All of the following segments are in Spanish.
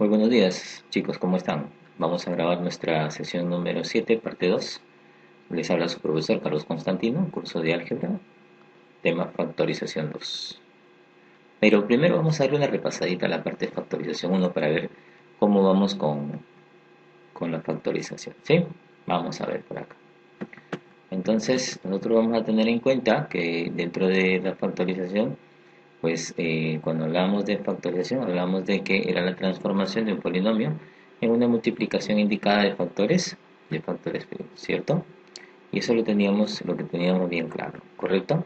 Muy buenos días, chicos, ¿cómo están? Vamos a grabar nuestra sesión número 7, parte 2. Les habla su profesor Carlos Constantino, curso de álgebra, tema factorización 2. Pero primero vamos a darle una repasadita a la parte de factorización 1 para ver cómo vamos con la factorización, ¿sí? Vamos a ver por acá. Entonces, nosotros vamos a tener en cuenta que dentro de la factorización, pues cuando hablamos de factorización, hablamos de que era la transformación de un polinomio en una multiplicación indicada de factores primos, ¿cierto? Y eso lo que teníamos bien claro, ¿correcto?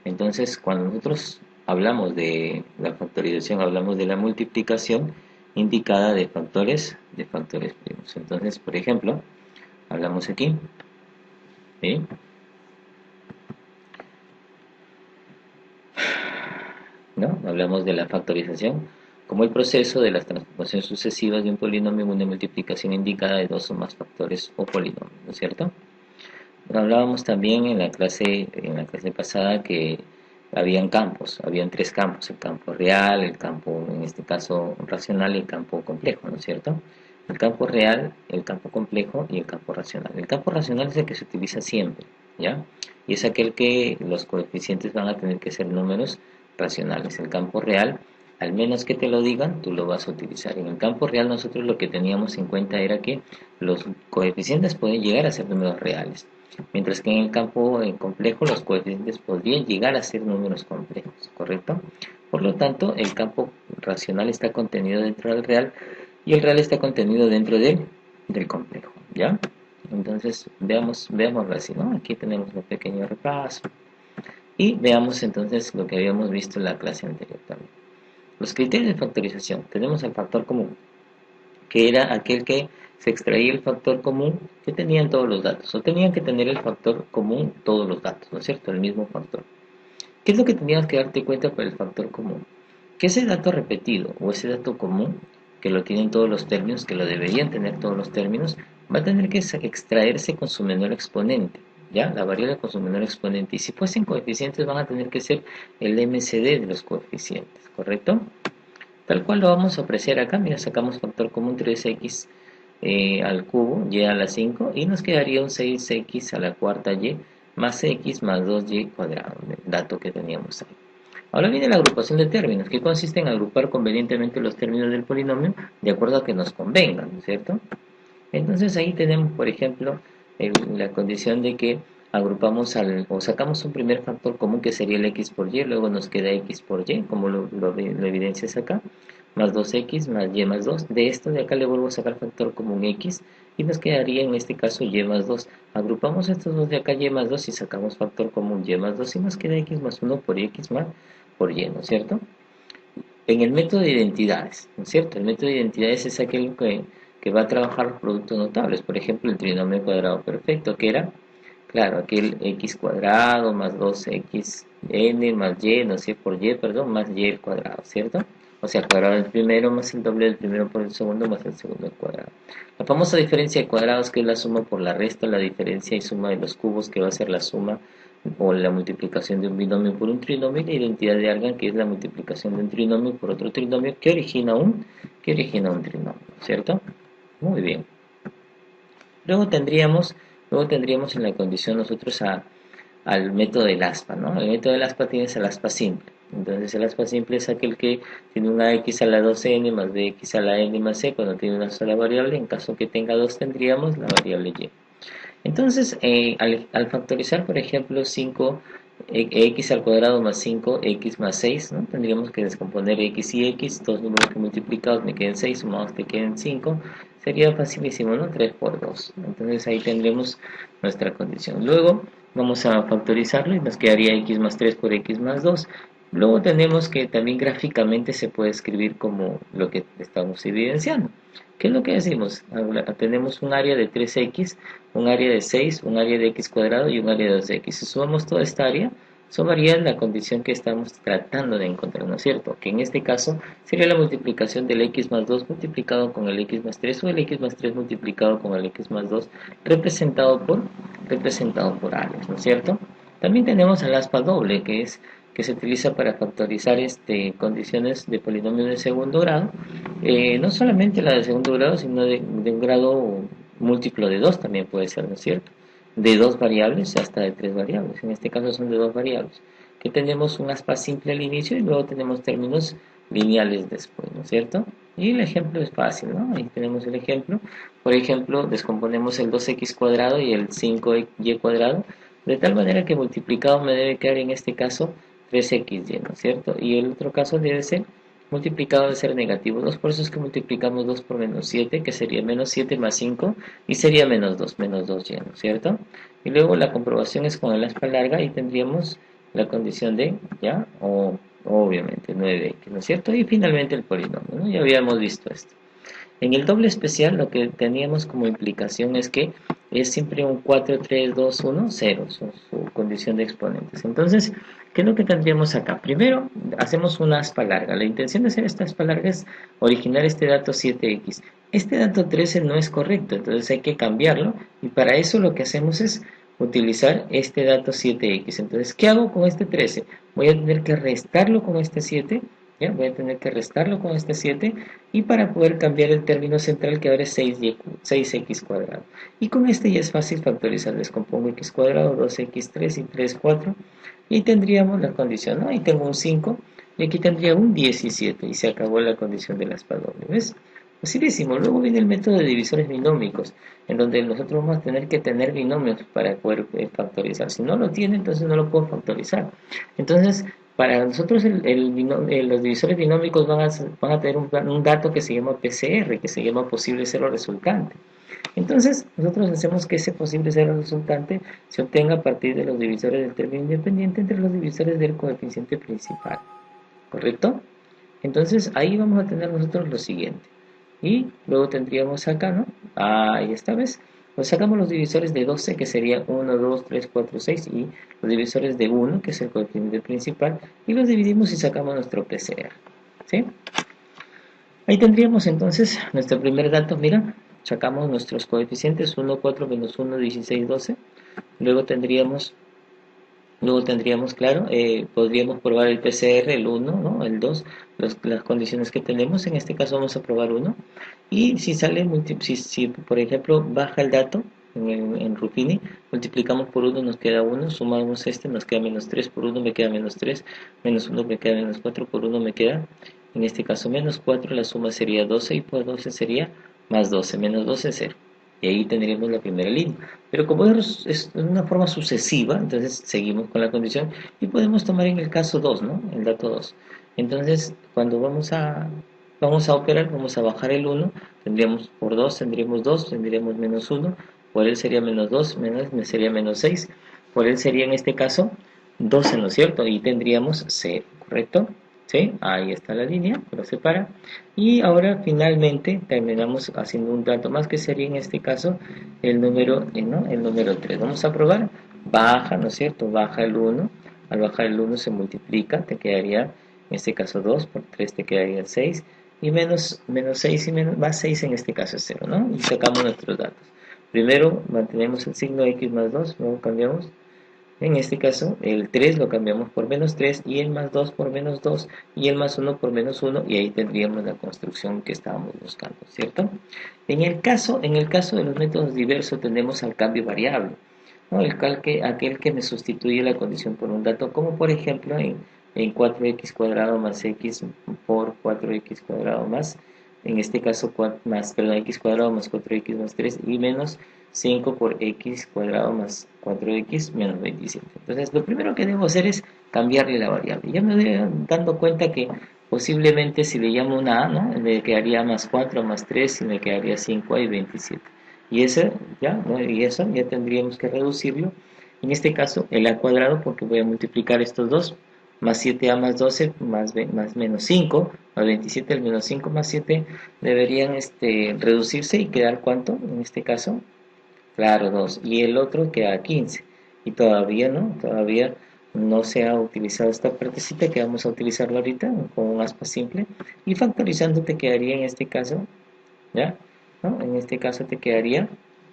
Entonces, cuando nosotros hablamos de la factorización, hablamos de la multiplicación indicada de factores primos. Entonces, por ejemplo, hablamos aquí, ¿sí? ¿No? Hablamos de la factorización como el proceso de las transformaciones sucesivas de un polinomio en una multiplicación indicada de dos o más factores o polinomios, ¿no es cierto? Hablábamos también en la clase pasada que habían tres campos, el campo real, el campo, en este caso, racional y el campo complejo, ¿no es cierto? El campo real, el campo complejo y el campo racional. El campo racional es el que se utiliza siempre, ¿ya? Y es aquel que los coeficientes van a tener que ser números racionales. El campo real, al menos que te lo digan, tú lo vas a utilizar. En el campo real nosotros lo que teníamos en cuenta era que los coeficientes pueden llegar a ser números reales, mientras que en el campo complejo los coeficientes podrían llegar a ser números complejos, ¿correcto? Por lo tanto, el campo racional está contenido dentro del real y el real está contenido dentro del complejo, ¿ya? Entonces, veámoslo así, ¿no? Aquí tenemos un pequeño repaso y veamos entonces lo que habíamos visto en la clase anterior también. Los criterios de factorización. Tenemos el factor común, que era aquel que se extraía el factor común que tenían todos los datos, o tenían que tener el factor común todos los datos, ¿no es cierto? El mismo factor. ¿Qué es lo que tenías que darte cuenta por el factor común? Que ese dato repetido o ese dato común, que lo tienen todos los términos, que lo deberían tener todos los términos, va a tener que extraerse con su menor exponente, ¿ya? La variable con su menor exponente. Y si fuesen coeficientes, van a tener que ser el MCD de los coeficientes, ¿correcto? Tal cual lo vamos a apreciar acá. Mira, sacamos factor común 3x al cubo, y a la 5, y nos quedaría un 6x a la cuarta y más x más 2y cuadrado, el dato que teníamos ahí. Ahora viene la agrupación de términos, que consiste en agrupar convenientemente los términos del polinomio de acuerdo a que nos convengan, ¿no es cierto? Entonces ahí tenemos, por ejemplo, la condición de que agrupamos o sacamos un primer factor común que sería el x por y, luego nos queda x por y, como lo evidencias acá, más 2x más y más 2. De esto de acá le vuelvo a sacar factor común x y nos quedaría en este caso y más 2. Agrupamos estos dos de acá, y más 2, y sacamos factor común y más 2 y nos queda x más 1 por x más por y, ¿no es cierto? En el método de identidades, ¿no es cierto? El método de identidades es aquel que va a trabajar los productos notables. Por ejemplo, el trinomio cuadrado perfecto, que era, claro, aquel x cuadrado más 2xn más y, no sé, por y, perdón, más y al cuadrado, ¿cierto? O sea, el cuadrado del primero más el doble del primero por el segundo más el segundo al cuadrado. La famosa diferencia de cuadrados, que es la suma por la resta, la diferencia y suma de los cubos, que va a ser la suma o la multiplicación de un binomio por un trinomio, y la identidad de Argand, que es la multiplicación de un trinomio por otro trinomio que origina un trinomio, ¿cierto? Muy bien. Luego tendríamos en la condición nosotros al método del aspa, ¿no? El método del aspa tienes el aspa simple. Entonces el aspa simple es aquel que tiene una x a la 2n más bx a la n más c cuando tiene una sola variable. En caso que tenga dos, tendríamos la variable y. Entonces, al factorizar, por ejemplo, 5 x al cuadrado más 5x más 6, ¿no? Tendríamos que descomponer x y x, dos números que multiplicados me queden 6, sumados te queden 5, sería facilísimo, ¿no? 3 por 2. Entonces ahí tendremos nuestra condición. Luego vamos a factorizarlo y nos quedaría x más 3 por x más 2. Luego tenemos que también gráficamente se puede escribir como lo que estamos evidenciando. ¿Qué es lo que decimos? Tenemos un área de 3x, un área de 6, un área de x cuadrado y un área de 2x. Si sumamos toda esta área, sumaría la condición que estamos tratando de encontrar, ¿no es cierto? Que en este caso sería la multiplicación del x más 2 multiplicado con el x más 3, o el x más 3 multiplicado con el x más 2 representado por áreas, ¿no es cierto? También tenemos el aspa doble, que se utiliza para factorizar condiciones de polinomio de segundo grado, No solamente la de segundo grado, sino de un grado múltiplo de 2 también puede ser, ¿no es cierto? De dos variables hasta de tres variables. En este caso son de dos variables. Que tenemos un aspa simple al inicio y luego tenemos términos lineales después, ¿no es cierto? Y el ejemplo es fácil, ¿no? Ahí tenemos el ejemplo. Por ejemplo, descomponemos el 2x cuadrado y el 5y cuadrado, de tal manera que multiplicado me debe quedar en este caso 3xy, ¿no es cierto? Y el otro caso debe ser multiplicado de ser negativo 2, por eso es que multiplicamos 2 por menos 7, que sería menos 7 más 5, y sería menos 2 ya, ¿no es cierto? Y luego la comprobación es con el aspa larga y tendríamos la condición de, ¿ya? O obviamente 9x, ¿no es cierto? Y finalmente el polinomio, ¿no? Ya habíamos visto esto. En el doble especial lo que teníamos como implicación es que es siempre un 4, 3, 2, 1, 0, su condición de exponentes. Entonces, ¿qué es lo que tendríamos acá? Primero, hacemos una aspa larga. La intención de hacer esta aspa larga es originar este dato 7x. Este dato 13 no es correcto, entonces hay que cambiarlo y para eso lo que hacemos es utilizar este dato 7x. Entonces, ¿qué hago con este 13? Voy a tener que restarlo con este 7. ¿Ya? Voy a tener que restarlo con este 7 y para poder cambiar el término central que ahora es 6x cuadrado. Y con este ya es fácil factorizar. Descompongo x cuadrado, 2x3 y 3, 4 y tendríamos la condición, ¿no? Ahí tengo un 5 y aquí tendría un 17 y se acabó la condición del aspa doble, ¿ves? Facilísimo. Luego viene el método de divisores binómicos, en donde nosotros vamos a tener que tener binomios para poder factorizar. Si no lo tiene, entonces no lo puedo factorizar. Entonces, para nosotros los divisores binómicos van a tener un dato que se llama PCR, que se llama posible cero resultante. Entonces, nosotros hacemos que ese posible cero resultante se obtenga a partir de los divisores del término independiente entre los divisores del coeficiente principal. ¿Correcto? Entonces, ahí vamos a tener nosotros lo siguiente. Y luego tendríamos acá, ¿no? Ahí esta vez. Pues sacamos los divisores de 12, que sería 1, 2, 3, 4, 6, y los divisores de 1, que es el coeficiente principal, y los dividimos y sacamos nuestro PCR. ¿Sí? Ahí tendríamos entonces nuestro primer dato, mira, sacamos nuestros coeficientes, 1, 4, menos 1, 16, 12. Luego tendríamos claro, podríamos probar el PCR, el 1, ¿no? El 2, las condiciones que tenemos. En este caso vamos a probar 1. Y si sale, si por ejemplo baja el dato en Ruffini, multiplicamos por 1, nos queda 1, sumamos este, nos queda menos 3, por 1 me queda menos 3, menos 1 me queda menos 4, por 1 me queda, en este caso menos 4, la suma sería 12 y por 12 sería más 12, menos 12, 0. Y ahí tendríamos la primera línea. Pero como es una forma sucesiva, entonces seguimos con la condición y podemos tomar en el caso 2, ¿no? El dato 2. Entonces, cuando vamos a operar, vamos a bajar el 1, tendríamos por 2, tendríamos menos 1, por él sería menos 2, me sería menos 6, por él sería en este caso 12, ¿no es cierto? Y tendríamos 0, ¿correcto? ¿Sí? Ahí está la línea, lo separa. Y ahora finalmente terminamos haciendo un dato más que sería en este caso el número, ¿no? El número 3. Vamos a probar, baja, ¿no es cierto? Baja el 1, al bajar el 1 se multiplica, te quedaría en este caso 2, por 3 te quedaría 6, y menos 6 y más 6 en este caso es 0, ¿no? Y sacamos nuestros datos. Primero mantenemos el signo x más 2, luego cambiamos. En este caso, el 3 lo cambiamos por menos 3 y el más 2 por menos 2 y el más 1 por menos 1 y ahí tendríamos la construcción que estábamos buscando, ¿cierto? En el caso de los métodos diversos tenemos al cambio variable, ¿no? Aquel que me sustituye la condición por un dato, como por ejemplo en 4x cuadrado más x por 4x cuadrado más, en este caso x cuadrado más 4x más 3 y menos 5 por x cuadrado más 4x menos 27. Entonces, lo primero que debo hacer es cambiarle la variable. Ya me voy dando cuenta que posiblemente si le llamo una a, ¿no? Me quedaría más 4 más 3 y me quedaría 5a y 27. Y eso ya, ¿no? Y eso ya tendríamos que reducirlo. En este caso, el a cuadrado, porque voy a multiplicar estos dos, más 7a más 12 más menos 5, más 27, el menos 5 más 7 deberían reducirse y quedar ¿cuánto? En este caso, claro, 2. Y el otro queda 15. Y todavía no se ha utilizado esta partecita que vamos a utilizarlo ahorita con un aspa simple. Y factorizando te quedaría en este caso, ¿ya? ¿No? En este caso te quedaría,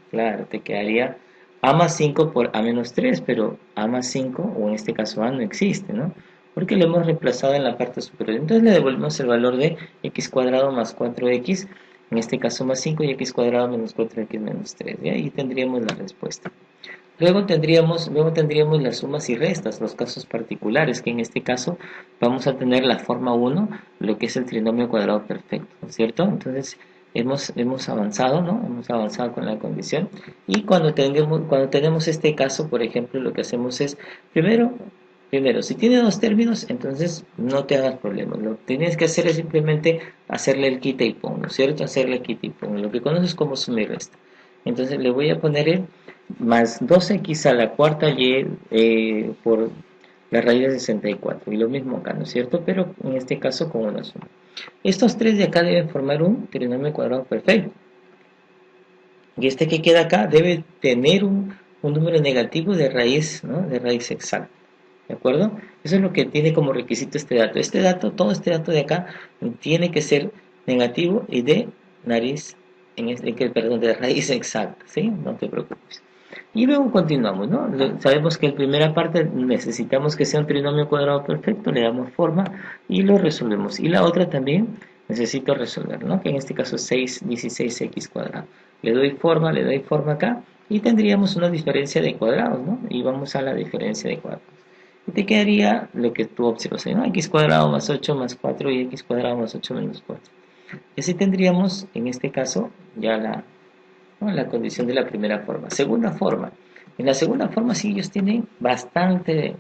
claro, te quedaría a más 5 por a menos 3, pero a más 5, o en este caso a no existe, ¿no? porque lo hemos reemplazado en la parte superior. Entonces le devolvemos el valor de x cuadrado más 4x, en este caso más 5, y x cuadrado menos 4x menos 3. Y ahí tendríamos la respuesta. Luego tendríamos las sumas y restas, los casos particulares, que en este caso vamos a tener la forma 1, lo que es el trinomio cuadrado perfecto, ¿cierto? Entonces hemos avanzado, ¿no? Hemos avanzado con la condición. Y cuando tenemos este caso, por ejemplo, lo que hacemos es, primero, si tiene dos términos, entonces no te hagas problemas. Lo que tienes que hacer es simplemente hacerle el quita y pon, ¿no es cierto? Hacerle el quita y pon, lo que conoces como suma y resta. Entonces le voy a poner el más 2x a la cuarta y por la raíz de 64. Y lo mismo acá, ¿no es cierto? Pero en este caso con una suma. Estos tres de acá deben formar un trinomio cuadrado perfecto. Y este que queda acá debe tener un número negativo de raíz, ¿no? De raíz exacta. ¿De acuerdo? Eso es lo que tiene como requisito este dato. Todo este dato de acá tiene que ser negativo y de nariz, perdón, de raíz exacta, ¿sí? No te preocupes. Y luego continuamos, ¿no? Sabemos que en primera parte necesitamos que sea un trinomio cuadrado perfecto, le damos forma y lo resolvemos. Y la otra también necesito resolver, ¿no? Que en este caso es 16x cuadrado. Le doy forma acá y tendríamos una diferencia de cuadrados, ¿no? Y vamos a la diferencia de cuadrados. Y te quedaría lo que tú observas ahí, ¿no? X cuadrado más 8 más 4 y x cuadrado más 8 menos 4. Y así tendríamos, en este caso, ya la condición de la primera forma. Segunda forma. En la segunda forma sí ellos tienen bastante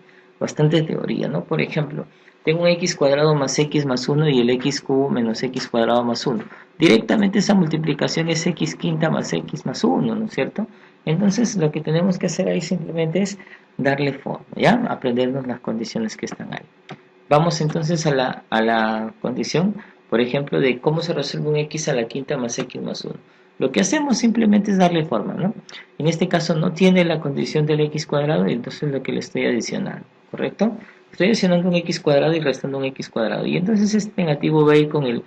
teoría, ¿no? Por ejemplo, tengo un x cuadrado más x más 1 y el x cubo menos x cuadrado más 1. Directamente esa multiplicación es x quinta más x más 1, ¿no es cierto? Entonces lo que tenemos que hacer ahí simplemente es darle forma, ¿ya? Aprendernos las condiciones que están ahí. Vamos entonces a la condición, por ejemplo, de cómo se resuelve un x a la quinta más x más 1. Lo que hacemos simplemente es darle forma, ¿no? En este caso no tiene la condición del x cuadrado y entonces lo que le estoy adicionando, ¿correcto? Estoy adicionando un x cuadrado y restando un x cuadrado. Y entonces este negativo va a ir con el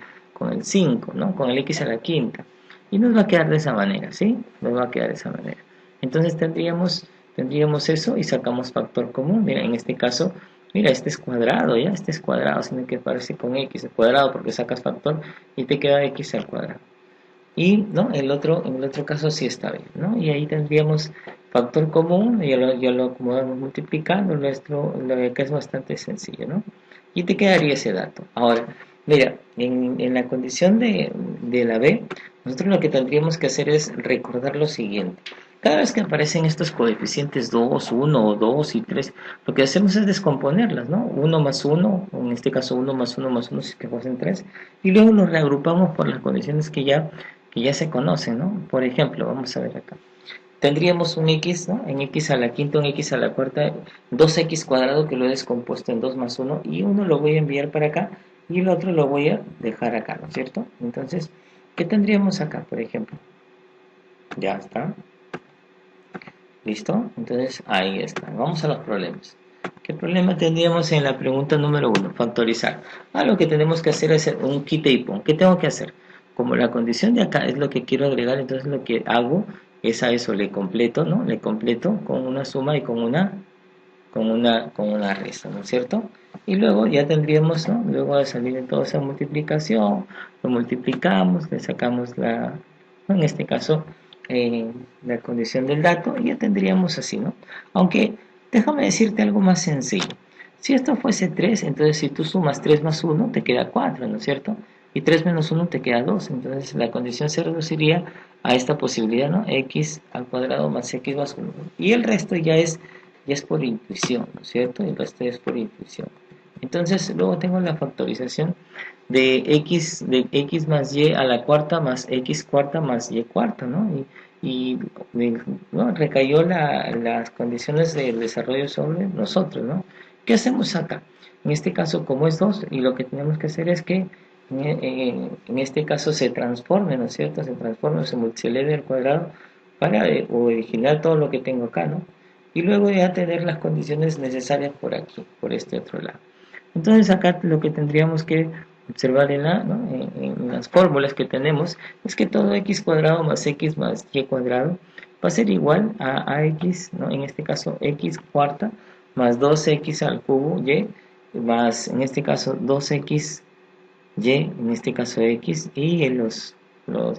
5, ¿no? Con el x a la quinta. Y nos va a quedar de esa manera, ¿sí? Nos va a quedar de esa manera. Entonces tendríamos eso y sacamos factor común. Mira, en este caso, mira, este es cuadrado, ¿ya? Este es cuadrado, sino que aparece con x al cuadrado porque sacas factor y te queda x al cuadrado. Y ¿no? En el otro caso sí está bien, ¿no? Y ahí tendríamos factor común, ya lo acomodamos multiplicando, lo de acá es bastante sencillo, ¿no? Y te quedaría ese dato. Ahora, mira, en la condición de la B, nosotros lo que tendríamos que hacer es recordar lo siguiente. Cada vez que aparecen estos coeficientes 2, 1 o 2 y 3, lo que hacemos es descomponerlas, ¿no? 1 más 1, en este caso 1 más 1 más 1 si es que fuesen 3, y luego los reagrupamos por las condiciones que ya se conocen, ¿no? Por ejemplo, vamos a ver acá. Tendríamos un x, ¿no? En x a la quinta, un x a la cuarta, 2x cuadrado que lo he descompuesto en 2 más 1 y uno lo voy a enviar para acá y el otro lo voy a dejar acá, ¿no es cierto? Entonces, ¿qué tendríamos acá, por ejemplo? Ya está. ¿Listo? Entonces, ahí está. Vamos a los problemas. ¿Qué problema tendríamos en la pregunta número 1? Factorizar. Lo que tenemos que hacer es un quita y pon. ¿Qué tengo que hacer? Como la condición de acá es lo que quiero agregar, entonces lo que hago es a eso le completo, ¿no? Le completo con una suma y con una resta, ¿no es cierto? Y luego ya tendríamos, ¿no? Luego de salir de toda esa multiplicación, lo multiplicamos, le sacamos ¿no? En este caso, la condición del dato y ya tendríamos así, ¿no? Aunque déjame decirte algo más sencillo. Si esto fuese 3, entonces si tú sumas 3 más 1 te queda 4, ¿no es cierto? Y 3 menos 1 te queda 2, entonces la condición se reduciría a esta posibilidad, ¿no? X al cuadrado más X más 1. Y el resto ya es por intuición, ¿no es cierto? El resto es por intuición. Entonces luego tengo la factorización de x más y a la cuarta más x cuarta más y cuarta, ¿no? Y ¿no? Recayó las condiciones del desarrollo sobre nosotros, ¿no? ¿Qué hacemos acá? En este caso, como es 2, y lo que tenemos que hacer es que en este caso se transforme, ¿no es cierto? Se transforme, se eleve al cuadrado para originar todo lo que tengo acá, ¿no? Y luego ya tener las condiciones necesarias por aquí, por este otro lado. Entonces acá lo que tendríamos que observar ¿no? en las fórmulas que tenemos es que todo x cuadrado más x más y cuadrado va a ser igual a x, ¿no? En este caso x cuarta más 2x al cubo y más, en este caso, 2x, y, en este caso x, y los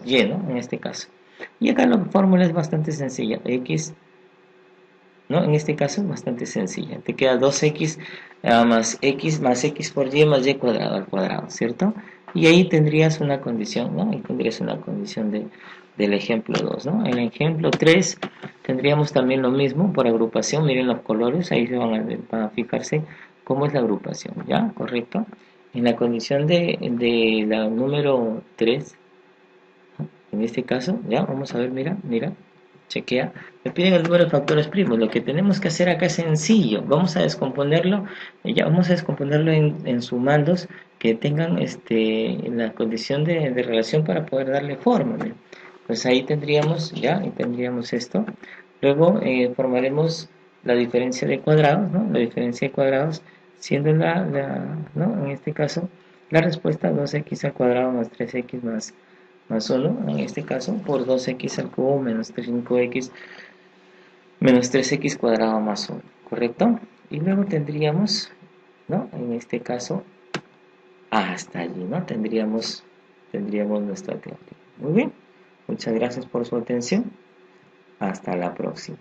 y, ¿no? En este caso. Y acá la fórmula es bastante sencilla, x, ¿no? En este caso es bastante sencilla. Te queda 2x más x por y cuadrado al cuadrado, ¿cierto? Y ahí tendrías una condición, ¿no? Ahí tendrías una condición del ejemplo 2, ¿no? En el ejemplo 3 tendríamos también lo mismo por agrupación. Miren los colores, ahí se van a fijarse cómo es la agrupación, ¿ya? ¿Correcto? En la condición de la número 3, en este caso, ya, vamos a ver, mira, chequea. Me piden el número de factores primos. Lo que tenemos que hacer acá es sencillo. Vamos a descomponerlo, ya vamos a descomponerlo en sumandos que tengan la condición de relación para poder darle forma. Mira. Pues ahí tendríamos, ya, ahí tendríamos esto. Luego formaremos la diferencia de cuadrados, ¿no? La diferencia de cuadrados siendo ¿no? En este caso, la respuesta 2x al cuadrado más 3x más 1, en este caso, por 2x al cubo menos 5x menos 3x cuadrado más 1, ¿correcto? Y luego tendríamos, ¿no? En este caso, hasta allí, ¿no? Tendríamos nuestra teoría. Muy bien, muchas gracias por su atención. Hasta la próxima.